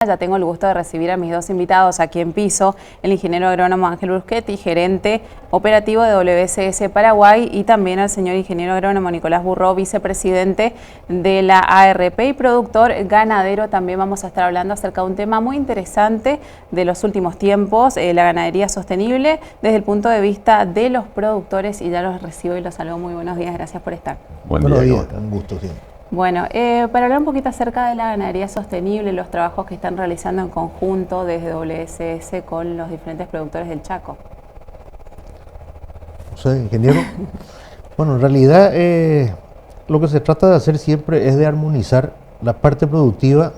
Ya tengo el gusto de recibir a mis dos invitados aquí en piso, el ingeniero agrónomo Ángel Bruschetti, gerente operativo de WSS Paraguay, y también al señor ingeniero agrónomo Nicolás Burro, vicepresidente de la ARP y productor ganadero. También vamos a estar hablando acerca de un tema muy interesante de los últimos tiempos, la ganadería sostenible desde el punto de vista de los productores, y ya los recibo y los saludo. Muy buenos días, gracias por estar. Buenos días, un gusto siempre. Bueno, para hablar un poquito acerca de la ganadería sostenible, los trabajos que están realizando en conjunto desde WSS con los diferentes productores del Chaco. O sea, ingeniero, bueno, en realidad lo que se trata de hacer siempre es de armonizar la parte productiva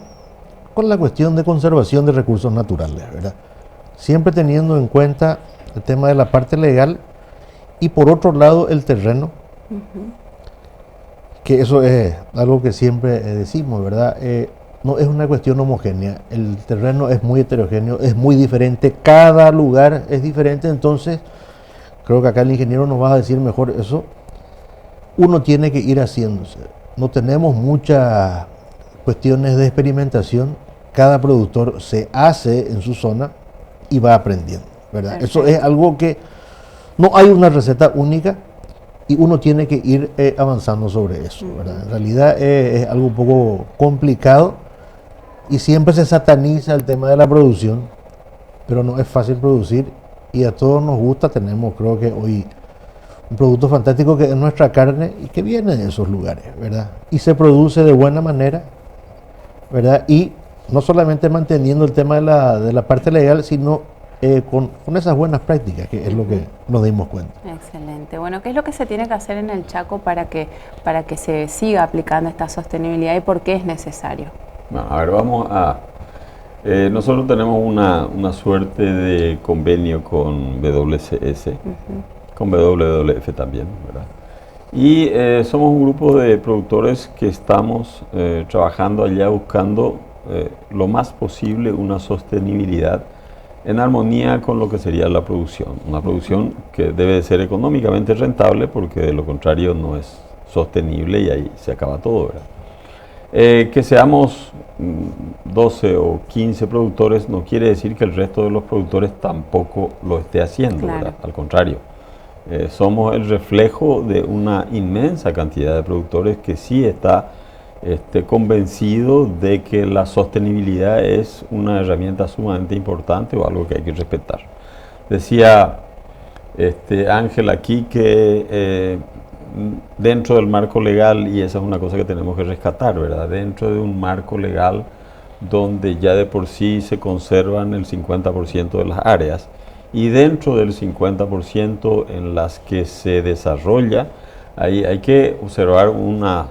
con la cuestión de conservación de recursos naturales, ¿verdad? Siempre teniendo en cuenta el tema de la parte legal y por otro lado el terreno. Que eso es algo que siempre decimos, ¿verdad? No es una cuestión homogénea, el terreno es muy heterogéneo, es muy diferente, cada lugar es diferente, entonces creo que acá el ingeniero nos va a decir mejor eso. Uno tiene que ir haciéndose, no tenemos muchas cuestiones de experimentación, cada productor se hace en su zona y va aprendiendo, ¿verdad? Perfecto. Eso es algo que no hay una receta única, y uno tiene que ir avanzando sobre eso, ¿verdad? En realidad es algo un poco complicado y siempre se sataniza el tema de la producción, pero no es fácil producir y a todos nos gusta. Tenemos, creo que hoy, un producto fantástico que es nuestra carne y que viene de esos lugares, ¿verdad? Y se produce de buena manera, ¿verdad? Y no solamente manteniendo el tema de la parte legal, sino con esas buenas prácticas, que es lo que nos dimos cuenta. Excelente. Bueno, ¿qué es lo que se tiene que hacer en el Chaco para que se siga aplicando esta sostenibilidad y por qué es necesario? Bueno, a ver, vamos a... nosotros tenemos una suerte de convenio con WCS, con WWF también, ¿verdad? Y somos un grupo de productores que estamos trabajando allá buscando lo más posible una sostenibilidad en armonía con lo que sería la producción. Una producción que debe de ser económicamente rentable, porque de lo contrario no es sostenible y ahí se acaba todo, ¿verdad? Que seamos 12 o 15 productores no quiere decir que el resto de los productores tampoco lo esté haciendo, claro. ¿Verdad? Al contrario, somos el reflejo de una inmensa cantidad de productores que sí está convencido de que la sostenibilidad es una herramienta sumamente importante o algo que hay que respetar. Decía Ángel aquí que dentro del marco legal, y esa es una cosa que tenemos que rescatar, ¿verdad? Dentro de un marco legal donde ya de por sí se conservan el 50% de las áreas y dentro del 50% en las que se desarrolla, ahí hay que observar una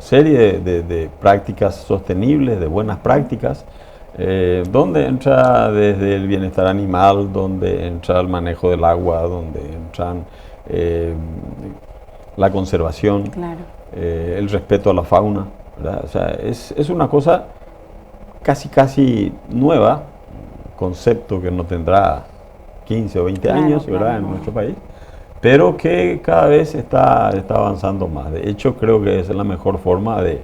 serie de prácticas sostenibles, de buenas prácticas, donde entra desde el bienestar animal, donde entra el manejo del agua, donde entran la conservación, claro. El respeto a la fauna, ¿verdad? O sea, es una cosa casi nueva, concepto que no tendrá 15 o 20 años, ¿verdad? Claro. En nuestro país, pero que cada vez está avanzando más. De hecho, creo que esa es la mejor forma de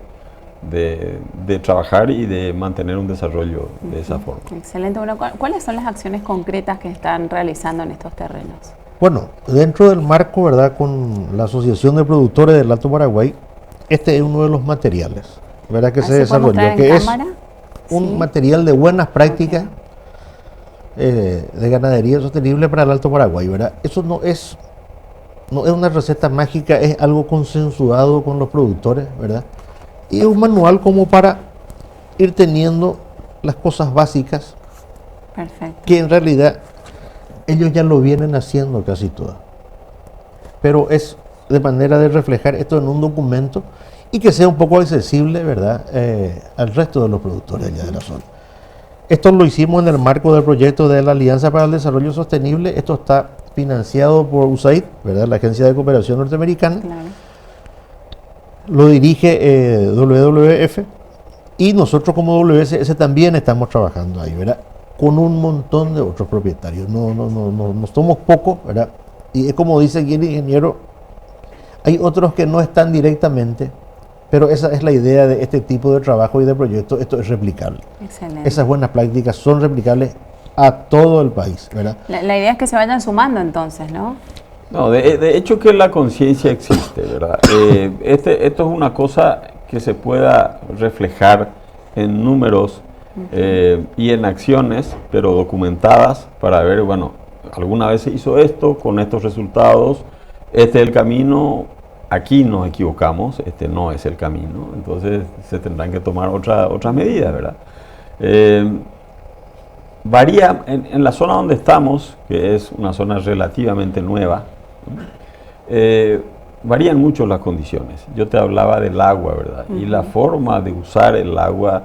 trabajar y de mantener un desarrollo de esa forma. Excelente. Bueno, ¿cuáles son las acciones concretas que están realizando en estos terrenos? Bueno, dentro del marco, ¿verdad?, con la Asociación de Productores del Alto Paraguay, este es uno de los materiales, ¿verdad?, que se desarrolló, que es un material de buenas prácticas de ganadería sostenible para el Alto Paraguay, ¿verdad? Eso no es una receta mágica, es algo consensuado con los productores, ¿verdad? Y es un manual como para ir teniendo las cosas básicas. Perfecto. Que en realidad ellos ya lo vienen haciendo casi todas. Pero es de manera de reflejar esto en un documento y que sea un poco accesible, ¿verdad?, al resto de los productores allá de la zona. Esto lo hicimos en el marco del proyecto de la Alianza para el Desarrollo Sostenible. Esto está financiado por USAID, ¿verdad?, la Agencia de Cooperación Norteamericana. Claro. Lo dirige WWF y nosotros como WSS también estamos trabajando ahí, ¿verdad?, con un montón de otros propietarios. No somos pocos, ¿verdad? Y es como dice aquí el ingeniero, hay otros que no están directamente Pero esa es la idea de este tipo de trabajo y de proyectos. Esto es replicable. Excelente. Esas buenas prácticas son replicables a todo el país, ¿verdad? La idea es que se vayan sumando entonces, ¿no? No, de hecho que la conciencia existe, ¿verdad? Esto es una cosa que se pueda reflejar en números y en acciones, pero documentadas para ver, bueno, alguna vez se hizo esto con estos resultados, este es el camino, aquí nos equivocamos, este no es el camino, entonces se tendrán que tomar otras medidas, ¿verdad? Varía en la zona donde estamos, que es una zona relativamente nueva, varían mucho las condiciones. Yo te hablaba del agua, ¿verdad? Y la forma de usar el agua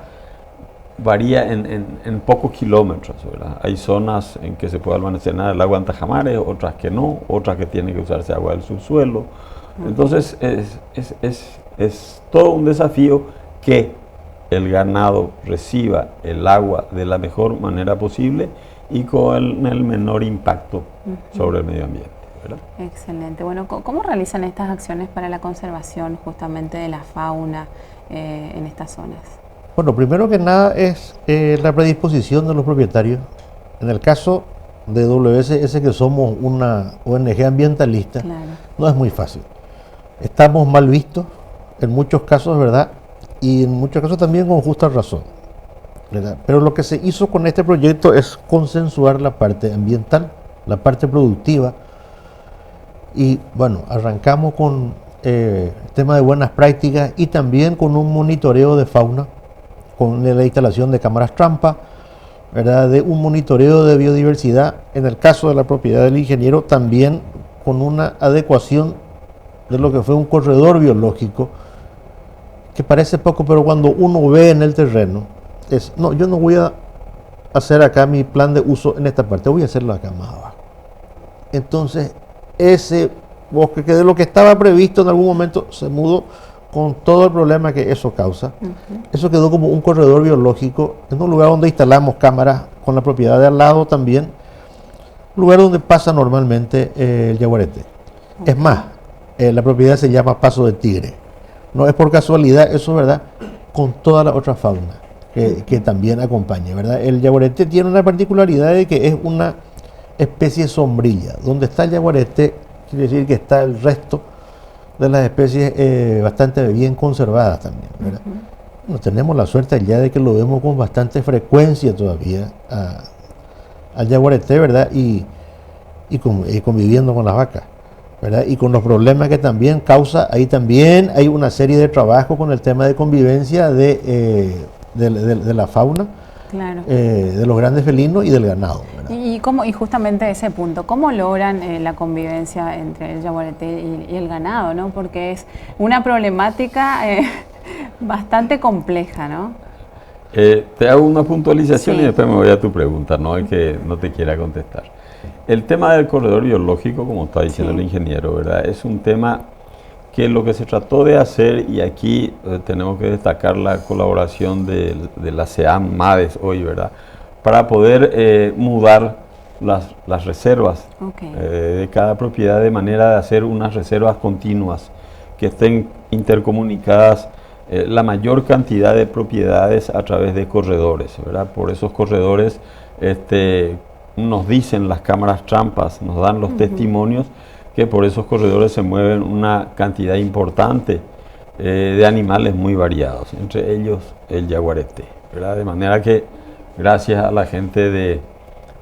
varía en pocos kilómetros, ¿verdad? Hay zonas en que se puede almacenar el agua en tajamares, otras que no, otras que tiene que usarse agua del subsuelo. Entonces es todo un desafío que el ganado reciba el agua de la mejor manera posible y con el menor impacto sobre el medio ambiente, ¿verdad? Excelente. Bueno, ¿cómo realizan estas acciones para la conservación justamente de la fauna en estas zonas? Bueno, primero que nada es la predisposición de los propietarios. En el caso de WSS, que somos una ONG ambientalista, claro, no es muy fácil. Estamos mal vistos en muchos casos, ¿verdad? Y en muchos casos también con justa razón, ¿verdad? Pero lo que se hizo con este proyecto es consensuar la parte ambiental, la parte productiva. Y bueno, arrancamos con el tema de buenas prácticas y también con un monitoreo de fauna, con la instalación de cámaras trampa, ¿verdad? De un monitoreo de biodiversidad, en el caso de la propiedad del ingeniero, también con una adecuación de lo que fue un corredor biológico, que parece poco, pero cuando uno ve en el terreno, no, yo no voy a hacer acá mi plan de uso en esta parte, voy a hacerlo acá más abajo. Entonces, ese bosque que de lo que estaba previsto en algún momento se mudó con todo el problema que eso causa. Eso quedó como un corredor biológico en un lugar donde instalamos cámaras con la propiedad de al lado también, lugar donde pasa normalmente el yaguareté. Es más, la propiedad se llama Paso del Tigre. No es por casualidad, eso es verdad, con toda la otra fauna que también acompaña, ¿verdad? El yaguareté tiene una particularidad de que es una especie sombrilla. Donde está el yaguareté, quiere decir que está el resto de las especies bastante bien conservadas también, ¿verdad? No tenemos la suerte ya de que lo vemos con bastante frecuencia todavía al yaguareté, ¿verdad? Y conviviendo con las vacas, ¿verdad? Y con los problemas que también causa, ahí también hay una serie de trabajos con el tema de convivencia de la fauna, claro, de los grandes felinos y del ganado, ¿verdad? Y justamente ese punto, ¿cómo logran la convivencia entre el yaguareté y el ganado, ¿no? Porque es una problemática bastante compleja, ¿no? Te hago una puntualización, sí, y después me voy a tu pregunta, no es que no te quiera contestar. El tema del corredor biológico, como está diciendo, sí, el ingeniero, ¿verdad? Es un tema que lo que se trató de hacer, y aquí tenemos que destacar la colaboración de la CEAM MADES hoy, ¿verdad? Para poder mudar las reservas, okay, de cada propiedad, de manera de hacer unas reservas continuas que estén intercomunicadas la mayor cantidad de propiedades a través de corredores, ¿verdad? Por esos corredores nos dicen las cámaras trampas, nos dan los testimonios que por esos corredores se mueven una cantidad importante de animales muy variados, entre ellos el yaguareté, ¿verdad? De manera que gracias a la gente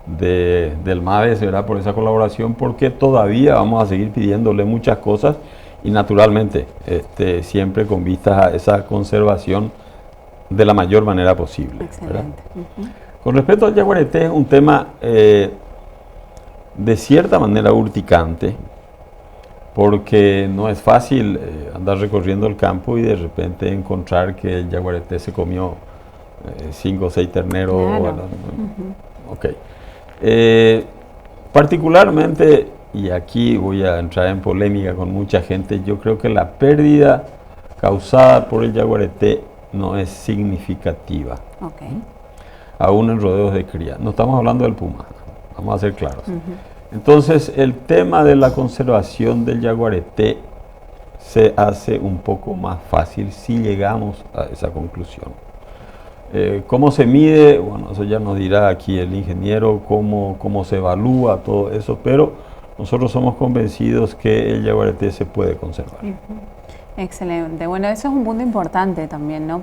del MADES, ¿verdad? Por esa colaboración, porque todavía vamos a seguir pidiéndole muchas cosas y naturalmente siempre con vistas a esa conservación de la mayor manera posible. Excelente. Con respecto al yaguareté, es un tema de cierta manera urticante, porque no es fácil andar recorriendo el campo y de repente encontrar que el yaguareté se comió 5 o 6 terneros. Claro. Bueno, okay. Particularmente, y aquí voy a entrar en polémica con mucha gente, yo creo que la pérdida causada por el yaguareté no es significativa. Okay. Aún en rodeos de cría. No estamos hablando del puma, vamos a ser claros. Entonces, el tema de la conservación del yaguareté se hace un poco más fácil si llegamos a esa conclusión. ¿Cómo se mide? Bueno, eso ya nos dirá aquí el ingeniero, cómo se evalúa todo eso, pero nosotros somos convencidos que el yaguareté se puede conservar. Excelente. Bueno, eso es un punto importante también, ¿no?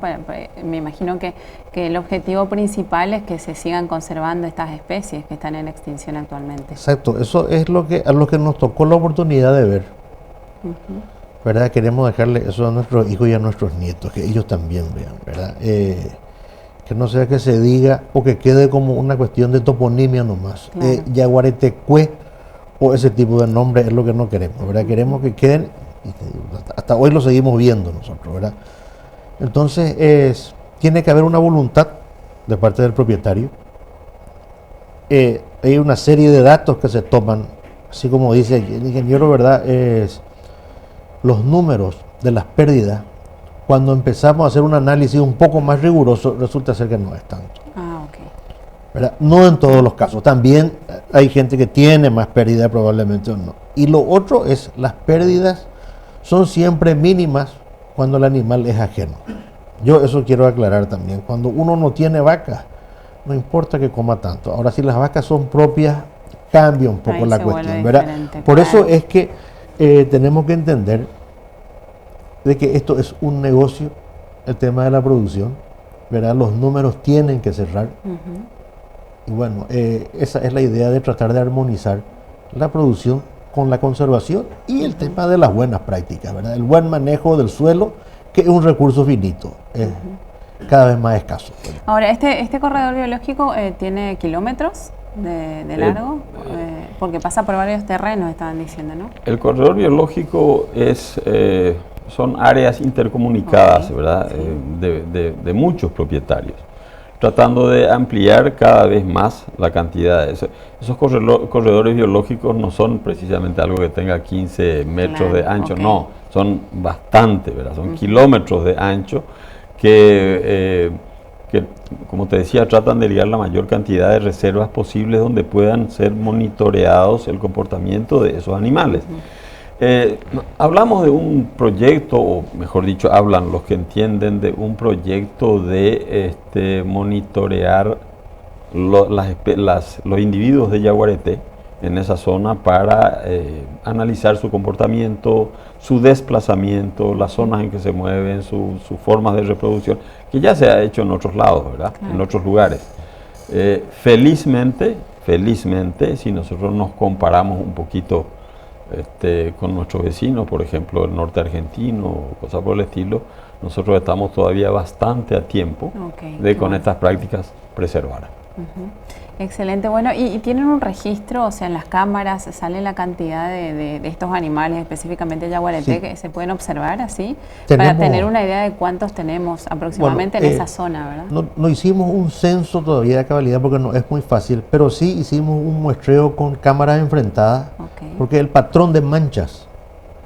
Me imagino que el objetivo principal es que se sigan conservando estas especies que están en extinción actualmente. Exacto, eso es a lo que nos tocó la oportunidad de ver. ¿Verdad? Queremos dejarle eso a nuestros hijos y a nuestros nietos, que ellos también vean, ¿verdad? Que no sea que se diga o que quede como una cuestión de toponimia nomás. Claro. Yaguaretecue o ese tipo de nombre es lo que no queremos, ¿verdad? Queremos que queden, hasta hoy lo seguimos viendo nosotros, ¿verdad? Entonces, tiene que haber una voluntad de parte del propietario. Hay una serie de datos que se toman, así como dice el ingeniero, ¿verdad? Los números de las pérdidas, cuando empezamos a hacer un análisis un poco más riguroso, resulta ser que no es tanto. ¿Verdad? No en todos los casos, también hay gente que tiene más pérdida probablemente o no. Y lo otro es, las pérdidas son siempre mínimas cuando el animal es ajeno. Yo eso quiero aclarar también. Cuando uno no tiene vacas, no importa que coma tanto. Ahora, si las vacas son propias, cambia un poco la cuestión, ¿verdad? Por eso es que tenemos que entender de que esto es un negocio, el tema de la producción, ¿verdad? Los números tienen que cerrar. Y bueno, esa es la idea de tratar de armonizar la producción con la conservación y el tema de las buenas prácticas, ¿verdad? El buen manejo del suelo, que es un recurso finito, cada vez más escaso. Ahora, ¿este corredor biológico tiene kilómetros de largo? Porque pasa por varios terrenos, estaban diciendo, ¿no? El corredor biológico son áreas intercomunicadas, ¿verdad? Sí. De muchos propietarios, tratando de ampliar cada vez más la cantidad de eso. Esos corredores biológicos no son precisamente algo que tenga 15 metros de ancho, no, son bastante, ¿verdad? Son kilómetros de ancho que, como te decía, tratan de ligar la mayor cantidad de reservas posibles donde puedan ser monitoreados el comportamiento de esos animales. Hablamos de un proyecto, o mejor dicho, hablan los que entienden de un proyecto de monitorear los individuos de yaguareté en esa zona para analizar su comportamiento, su desplazamiento, las zonas en que se mueven, sus formas de reproducción, que ya se ha hecho en otros lados, ¿verdad? Claro. En otros lugares. Felizmente, si nosotros nos comparamos un poquito con nuestros vecinos, por ejemplo, el norte argentino o cosas por el estilo, nosotros estamos todavía bastante a tiempo de con estas prácticas preservar. Excelente, bueno, ¿y tienen un registro? O sea, en las cámaras sale la cantidad de estos animales, específicamente yaguareté, que se pueden observar así, para tener una idea de cuántos tenemos aproximadamente en esa zona, ¿verdad? No hicimos un censo todavía de cabalidad porque no es muy fácil, pero sí hicimos un muestreo con cámaras enfrentadas, porque el patrón de manchas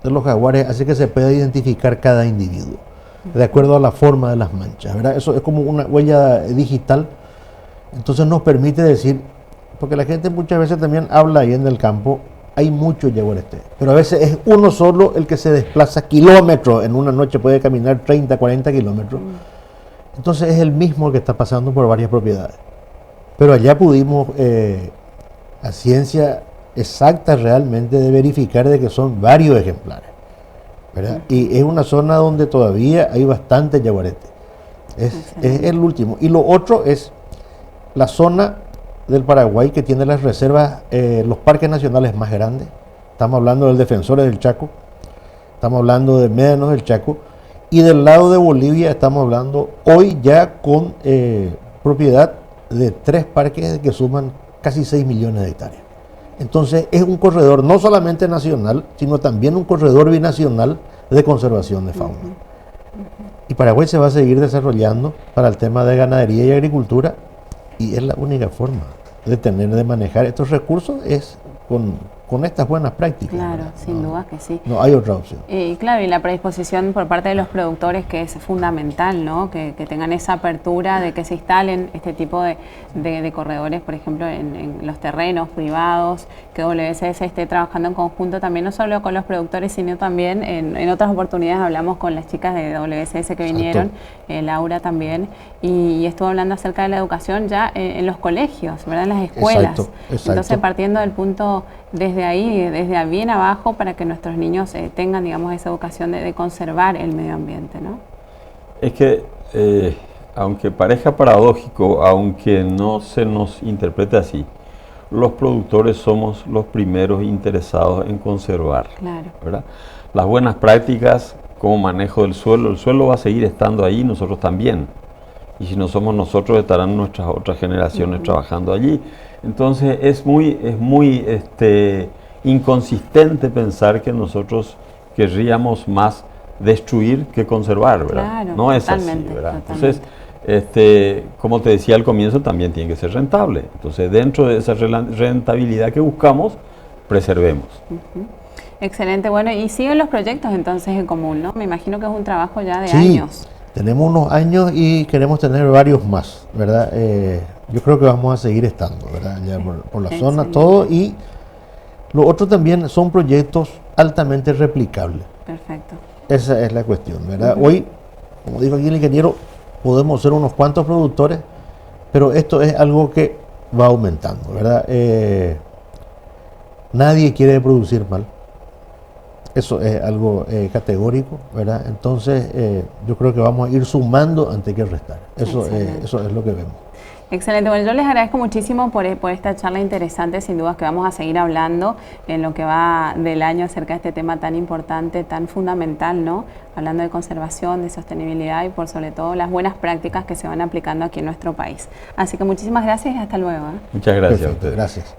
de los jaguares hace que se pueda identificar cada individuo, de acuerdo a la forma de las manchas, ¿verdad? Eso es como una huella digital. Entonces nos permite decir, porque la gente muchas veces también habla ahí en el campo, hay mucho yaguareté, pero a veces es uno solo el que se desplaza kilómetros, en una noche puede caminar 30, 40 kilómetros, entonces es el mismo que está pasando por varias propiedades. Pero allá pudimos, a ciencia exacta realmente, de verificar de que son varios ejemplares, ¿verdad? Y es una zona donde todavía hay bastante yaguareté, es el último. Y lo otro es la zona del Paraguay que tiene las reservas, los parques nacionales más grandes. Estamos hablando del Defensores del Chaco, estamos hablando de Médanos del Chaco, y del lado de Bolivia estamos hablando hoy ya con propiedad de 3 parques que suman casi 6 millones de hectáreas. Entonces es un corredor no solamente nacional, sino también un corredor binacional de conservación de fauna. Y Paraguay se va a seguir desarrollando para el tema de ganadería y agricultura, y es la única forma de manejar estos recursos es con con estas buenas prácticas. Claro, sin duda que sí. No hay otra opción. Y claro, y la predisposición por parte de los productores, que es fundamental, ¿no? Que tengan esa apertura de que se instalen este tipo de corredores, por ejemplo, en los terrenos privados, que WSS esté trabajando en conjunto también, no solo con los productores, sino también en otras oportunidades hablamos con las chicas de WSS que vinieron, Laura también, y estuvo hablando acerca de la educación ya en los colegios, ¿verdad? En las escuelas. Exacto. Entonces, partiendo del punto desde ahí, desde bien abajo, para que nuestros niños tengan, digamos, esa educación de conservar el medio ambiente, ¿no? Es que, aunque parezca paradójico, aunque no se nos interprete así, los productores somos los primeros interesados en conservar, claro, ¿verdad? Las buenas prácticas como manejo del suelo, el suelo va a seguir estando ahí, nosotros también. Y si no somos nosotros, estarán nuestras otras generaciones trabajando allí. Entonces es muy inconsistente pensar que nosotros querríamos más destruir que conservar, ¿verdad? Claro, no es así, ¿verdad? Entonces, como te decía al comienzo, también tiene que ser rentable. Entonces, dentro de esa rentabilidad que buscamos, preservemos. Excelente. Bueno, y siguen los proyectos entonces en común, ¿no? Me imagino que es un trabajo ya de sí, años. Tenemos unos años y queremos tener varios más, ¿verdad? Yo creo que vamos a seguir estando, ¿verdad? Ya por la zona, todo. Y lo otro también son proyectos altamente replicables. Perfecto. Esa es la cuestión, ¿verdad? Hoy, como dijo aquí el ingeniero, podemos ser unos cuantos productores, pero esto es algo que va aumentando, ¿verdad? Nadie quiere producir mal. Eso es algo categórico, ¿verdad? Entonces, yo creo que vamos a ir sumando antes que restar. Eso es lo que vemos. Excelente. Bueno, yo les agradezco muchísimo por esta charla interesante. Sin duda que vamos a seguir hablando en lo que va del año acerca de este tema tan importante, tan fundamental, ¿no? Hablando de conservación, de sostenibilidad y por sobre todo las buenas prácticas que se van aplicando aquí en nuestro país. Así que muchísimas gracias y hasta luego. Muchas gracias a ustedes. Gracias.